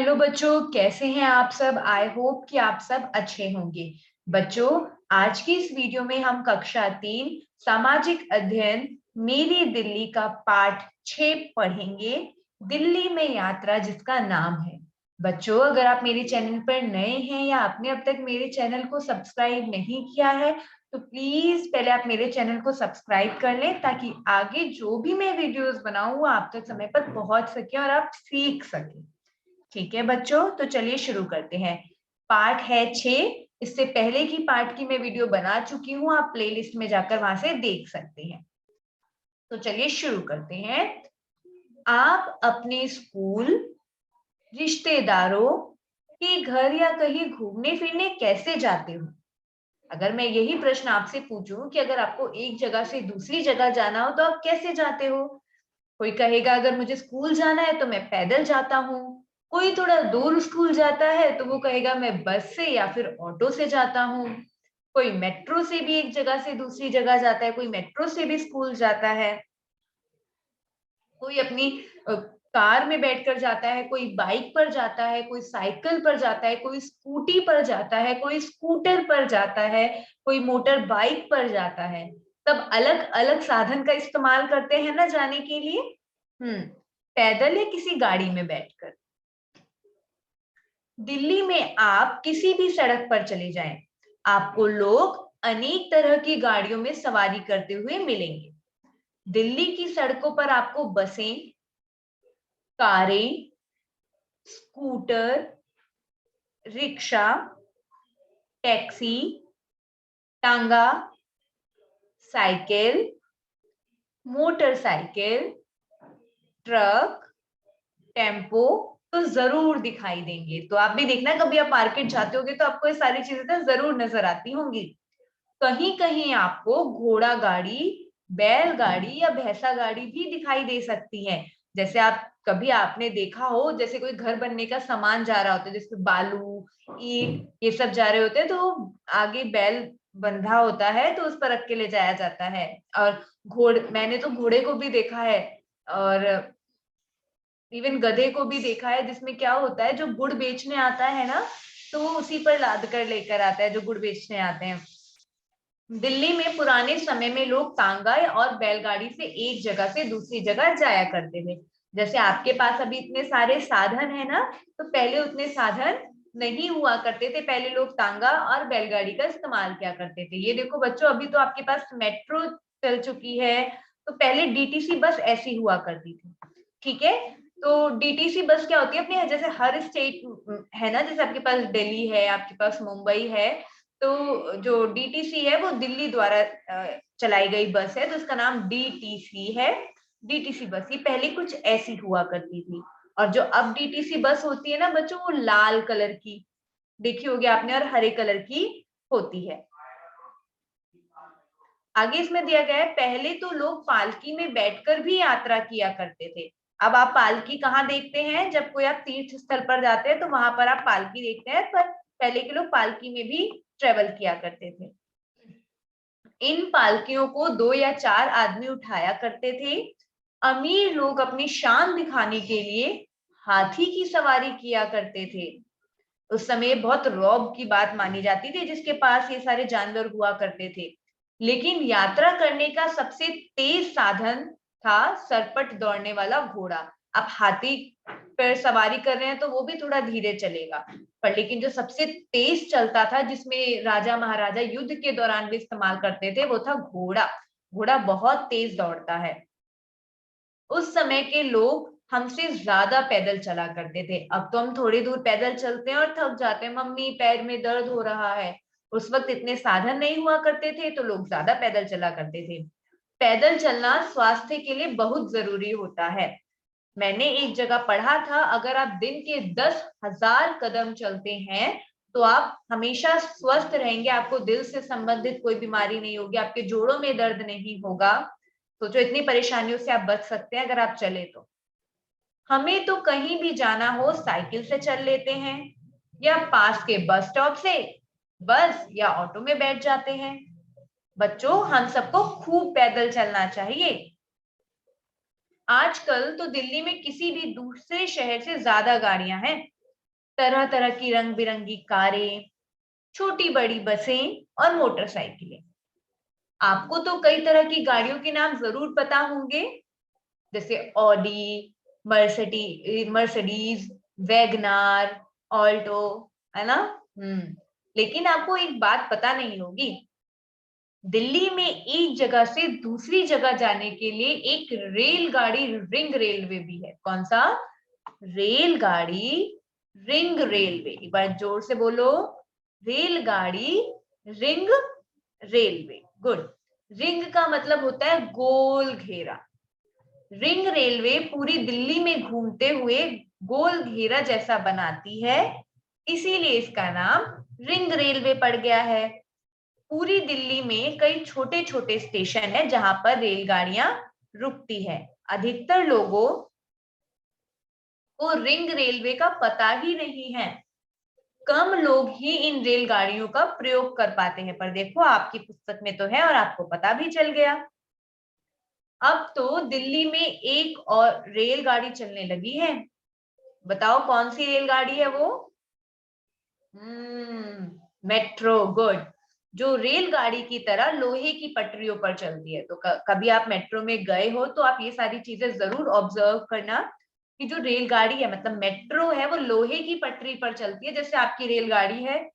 Hello बच्चों, कैसे हैं आप सब। आई होप कि आप सब अच्छे होंगे। बच्चों, आज की इस वीडियो में हम कक्षा 3 सामाजिक अध्ययन मेरी दिल्ली का पाठ 6 पढ़ेंगे। दिल्ली में यात्रा, जिसका नाम है। बच्चों, अगर आप मेरे चैनल पर नए हैं या आपने अब तक मेरे चैनल को सब्सक्राइब नहीं किया है तो प्लीज पहले आप मेरे चैनल को सब्सक्राइब कर लें, ताकि आगे जो भी मैं वीडियोस बनाऊं वो आप तक समय पर पहुंच सके और आप सीख सकें। ठीक है बच्चों, तो चलिए शुरू करते हैं। पार्ट है 6। इससे पहले की पार्ट की मैं वीडियो बना चुकी हूँ, आप प्लेलिस्ट में जाकर वहां से देख सकते हैं। तो चलिए शुरू करते हैं। आप अपने स्कूल, रिश्तेदारों के घर या कहीं घूमने फिरने कैसे जाते हो? अगर मैं यही प्रश्न आपसे पूछूं कि अगर आपको एक जगह से दूसरी जगह जाना हो तो आप कैसे जाते हो? कोई कहेगा अगर मुझे स्कूल जाना है तो मैं पैदल जाता हूँ। कोई थोड़ा दूर स्कूल जाता है तो वो कहेगा मैं बस से या फिर ऑटो से जाता हूँ। कोई मेट्रो से भी एक जगह से दूसरी जगह जाता है, कोई मेट्रो से भी स्कूल जाता है। कोई अपनी कार में बैठकर जाता है, कोई बाइक पर जाता है, कोई साइकिल पर जाता है, कोई स्कूटी पर जाता है, कोई स्कूटर पर जाता है, कोई मोटर बाइक पर जाता है। सब अलग अलग साधन का इस्तेमाल करते हैं ना जाने के लिए। हम्म पैदल या किसी गाड़ी में बैठकर। दिल्ली में आप किसी भी सड़क पर चले जाएं, आपको लोग अनेक तरह की गाड़ियों में सवारी करते हुए मिलेंगे। दिल्ली की सड़कों पर आपको बसें, कारें, स्कूटर, रिक्शा, टैक्सी, टांगा, साइकिल, मोटरसाइकिल, ट्रक, टेम्पो तो जरूर दिखाई देंगे। तो आप भी देखना, कभी आप मार्केट जाते होगे तो आपको ये सारी चीजें तो जरूर नजर आती होंगी। कहीं कहीं आपको घोड़ा गाड़ी, बैलगाड़ी या भैंसा गाड़ी भी दिखाई दे सकती है। जैसे आप कभी आपने देखा हो, जैसे कोई घर बनने का सामान जा रहा होता है, जैसे बालू, ईंट, ये सब जा रहे होते हैं, तो आगे बैल बंधा होता है तो उस पर रख के ले जाया जाता है। और मैंने तो घोड़े को भी देखा है, और इवन गधे को भी देखा है, जिसमें क्या होता है, जो गुड़ बेचने आता है ना, तो वो उसी पर लाद कर लेकर आता है जो गुड़ बेचने आते हैं। दिल्ली में पुराने समय में लोग तांगा और बैलगाड़ी से एक जगह से दूसरी जगह जाया करते थे। जैसे आपके पास अभी इतने सारे साधन है ना, तो पहले उतने साधन नहीं हुआ करते थे। पहले लोग तांगा और बैलगाड़ी का इस्तेमाल किया करते थे। ये देखो बच्चों, अभी तो आपके पास मेट्रो चल चुकी है, तो पहले डीटीसी बस ऐसी हुआ करती थी। ठीक है, तो डीटीसी बस क्या होती है, अपने जैसे हर स्टेट है ना, जैसे आपके पास दिल्ली है, आपके पास मुंबई है, तो जो डीटीसी है वो दिल्ली द्वारा चलाई गई बस है, तो उसका नाम डीटीसी है। डीटीसी बस ये पहले कुछ ऐसी हुआ करती थी। और जो अब डीटीसी बस होती है ना बच्चों, वो लाल कलर की देखी होगी आपने, और हरे कलर की होती है। आगे इसमें दिया गया है, पहले तो लोग पालकी में बैठकर भी यात्रा किया करते थे। अब आप पालकी कहाँ देखते हैं? जब कोई आप तीर्थ स्थल पर जाते हैं तो वहां पर आप पालकी देखते हैं, पर पहले के लोग पालकी में भी ट्रेवल किया करते थे। इन पालकियों को 2 या 4 आदमी उठाया करते थे। अमीर लोग अपनी शान दिखाने के लिए हाथी की सवारी किया करते थे। उस समय बहुत रौब की बात मानी जाती थी जिसके पास ये सारे जानवर हुआ करते थे। लेकिन यात्रा करने का सबसे तेज साधन था सरपट दौड़ने वाला घोड़ा। आप हाथी पर सवारी कर रहे हैं तो वो भी थोड़ा धीरे चलेगा, पर लेकिन जो सबसे तेज चलता था, जिसमें राजा महाराजा युद्ध के दौरान भी इस्तेमाल करते थे, वो था घोड़ा। घोड़ा बहुत तेज दौड़ता है। उस समय के लोग हमसे ज्यादा पैदल चला करते थे। अब तो हम थोड़ी दूर पैदल चलते हैं और थक जाते हैं, मम्मी पैर में दर्द हो रहा है। उस वक्त इतने साधन नहीं हुआ करते थे तो लोग ज्यादा पैदल चला करते थे। पैदल चलना स्वास्थ्य के लिए बहुत जरूरी होता है। मैंने एक जगह पढ़ा था, अगर आप दिन के 10,000 कदम चलते हैं तो आप हमेशा स्वस्थ रहेंगे, आपको दिल से संबंधित कोई बीमारी नहीं होगी, आपके जोड़ों में दर्द नहीं होगा। सोचो, इतनी परेशानियों से आप बच सकते हैं अगर आप चले तो। हमें तो कहीं भी जाना हो साइकिल से चल लेते हैं, या पास के बस स्टॉप से बस या ऑटो में बैठ जाते हैं। बच्चों, हम सबको खूब पैदल चलना चाहिए। आजकल तो दिल्ली में किसी भी दूसरे शहर से ज्यादा गाड़ियां हैं। तरह तरह की रंग बिरंगी कारें, छोटी बड़ी बसें और मोटरसाइकिलें। आपको तो कई तरह की गाड़ियों के नाम जरूर पता होंगे, जैसे ऑडी, मर्सिडीज, वैगनार, ऑल्टो, है ना। लेकिन आपको एक बात पता नहीं होगी, दिल्ली में एक जगह से दूसरी जगह जाने के लिए एक रेलगाड़ी रिंग रेलवे भी है। कौन सा? रेलगाड़ी रिंग रेलवे। एक बार जोर से बोलो, रेलगाड़ी रिंग रेलवे। गुड। रिंग का मतलब होता है गोल घेरा। रिंग रेलवे पूरी दिल्ली में घूमते हुए गोल घेरा जैसा बनाती है, इसीलिए इसका नाम रिंग रेलवे पड़ गया है। पूरी दिल्ली में कई छोटे छोटे स्टेशन है जहां पर रेलगाड़ियां रुकती है। अधिकतर लोगों को रिंग रेलवे का पता ही नहीं है। कम लोग ही इन रेलगाड़ियों का प्रयोग कर पाते हैं, पर देखो आपकी पुस्तक में तो है और आपको पता भी चल गया। अब तो दिल्ली में एक और रेलगाड़ी चलने लगी है। बताओ कौन सी रेलगाड़ी है वो? मेट्रो। गुड। जो रेलगाड़ी की तरह लोहे की पटरियों पर चलती है। तो कभी आप मेट्रो में गए हो तो आप ये सारी चीजें जरूर ऑब्जर्व करना कि जो रेलगाड़ी है, मतलब मेट्रो है, वो लोहे की पटरी पर चलती है। जैसे आपकी रेलगाड़ी है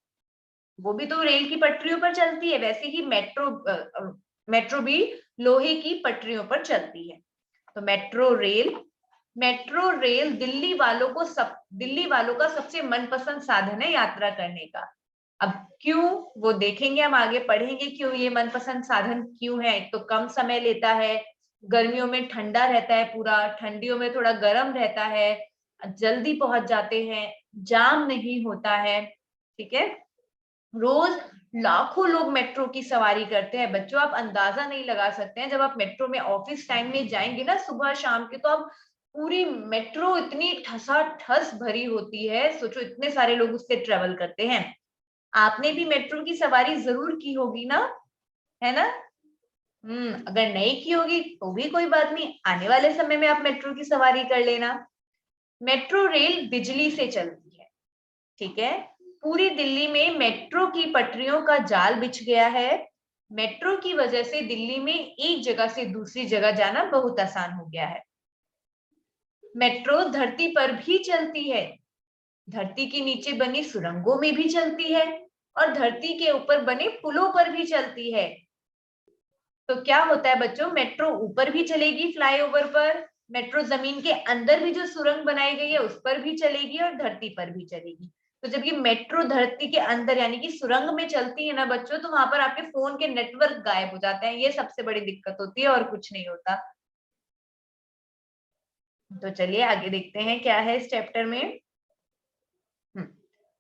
वो भी तो रेल की पटरियों पर चलती है, वैसे ही मेट्रो भी लोहे की पटरियों पर चलती है। तो मेट्रो रेल दिल्ली वालों का सबसे मनपसंद साधन है यात्रा करने का। अब क्यों, वो देखेंगे, हम आगे पढ़ेंगे क्यों ये मनपसंद साधन क्यों है। एक तो कम समय लेता है, गर्मियों में ठंडा रहता है पूरा, ठंडियों में थोड़ा गर्म रहता है, जल्दी पहुंच जाते हैं, जाम नहीं होता है। ठीक है। रोज लाखों लोग मेट्रो की सवारी करते हैं। बच्चों आप अंदाजा नहीं लगा सकते हैं, जब आप मेट्रो में ऑफिस टाइम में जाएंगे ना सुबह शाम के, तो आप पूरी मेट्रो इतनी ठसाठस भरी होती है। सोचो इतने सारे लोग उससे ट्रेवल करते हैं। आपने भी मेट्रो की सवारी जरूर की होगी ना, है ना। अगर नहीं की होगी तो भी कोई बात नहीं, आने वाले समय में आप मेट्रो की सवारी कर लेना। मेट्रो रेल बिजली से चलती है। ठीक है। पूरी दिल्ली में मेट्रो की पटरियों का जाल बिछ गया है। मेट्रो की वजह से दिल्ली में एक जगह से दूसरी जगह जाना बहुत आसान हो गया है। मेट्रो धरती पर भी चलती है, धरती के नीचे बनी सुरंगों में भी चलती है और धरती के ऊपर बने पुलों पर भी चलती है। तो क्या होता है बच्चों, मेट्रो ऊपर भी चलेगी फ्लाईओवर पर, मेट्रो जमीन के अंदर भी जो सुरंग बनाई गई है उस पर भी चलेगी और धरती पर भी चलेगी। तो जब ये मेट्रो धरती के अंदर यानी कि सुरंग में चलती है ना बच्चों, तो वहां पर आपके फोन के नेटवर्क गायब हो जाते हैं। ये सबसे बड़ी दिक्कत होती है और कुछ नहीं होता। तो चलिए आगे देखते हैं क्या है इस चैप्टर में।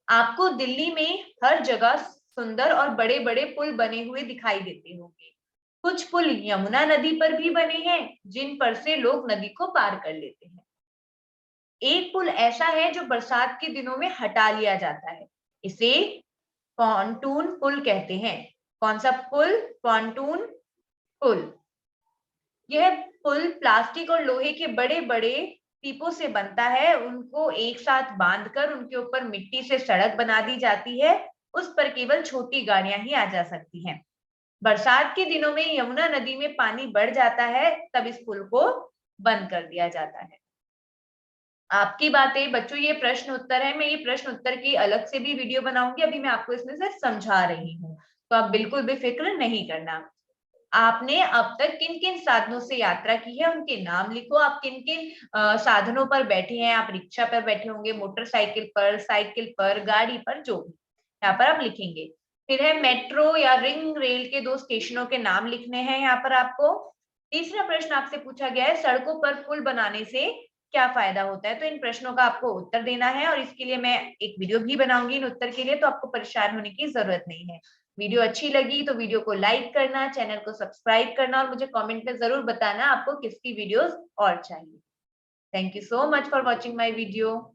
आपको दिल्ली में हर जगह सुंदर और बड़े बड़े पुल बने हुए दिखाई देते होंगे। कुछ पुल यमुना नदी पर भी बने हैं, जिन पर से लोग नदी को पार कर लेते हैं। एक पुल ऐसा है जो बरसात के दिनों में हटा लिया जाता है, इसे पॉन्टून पुल कहते हैं। कौन सा पुल? पॉन्टून पुल। यह पुल प्लास्टिक और लोहे के बड़े बड़े पीपों से बनता है। उनको एक साथ बांधकर उनके ऊपर मिट्टी से सड़क बना दी जाती है। उस पर केवल छोटी गाड़ियां ही आ जा सकती हैं। बरसात के दिनों में यमुना नदी में पानी बढ़ जाता है, तब इस पुल को बंद कर दिया जाता है। आपकी बातें बच्चों, ये प्रश्न उत्तर है। मैं ये प्रश्न उत्तर की अलग से भी वीडियो बनाऊंगी, अभी मैं आपको इसमें से समझा रही हूँ, तो आप बिल्कुल भी फिक्र नहीं करना। आपने अब तक किन किन साधनों से यात्रा की है उनके नाम लिखो। आप किन किन साधनों पर बैठे हैं। आप रिक्शा पर बैठे होंगे, मोटरसाइकिल पर, साइकिल पर, गाड़ी पर, जो भी यहाँ पर आप लिखेंगे। फिर है मेट्रो या रिंग रेल के 2 स्टेशनों के नाम लिखने हैं यहाँ पर आपको। तीसरा प्रश्न आपसे पूछा गया है, सड़कों पर पुल बनाने से क्या फायदा होता है। तो इन प्रश्नों का आपको उत्तर देना है और इसके लिए मैं एक वीडियो भी बनाऊंगी इन उत्तर के लिए, तो आपको परेशान होने की जरूरत नहीं है। वीडियो अच्छी लगी तो वीडियो को लाइक करना, चैनल को सब्सक्राइब करना और मुझे कमेंट में जरूर बताना आपको किसकी वीडियोस और चाहिए। Thank you so much for watching my video.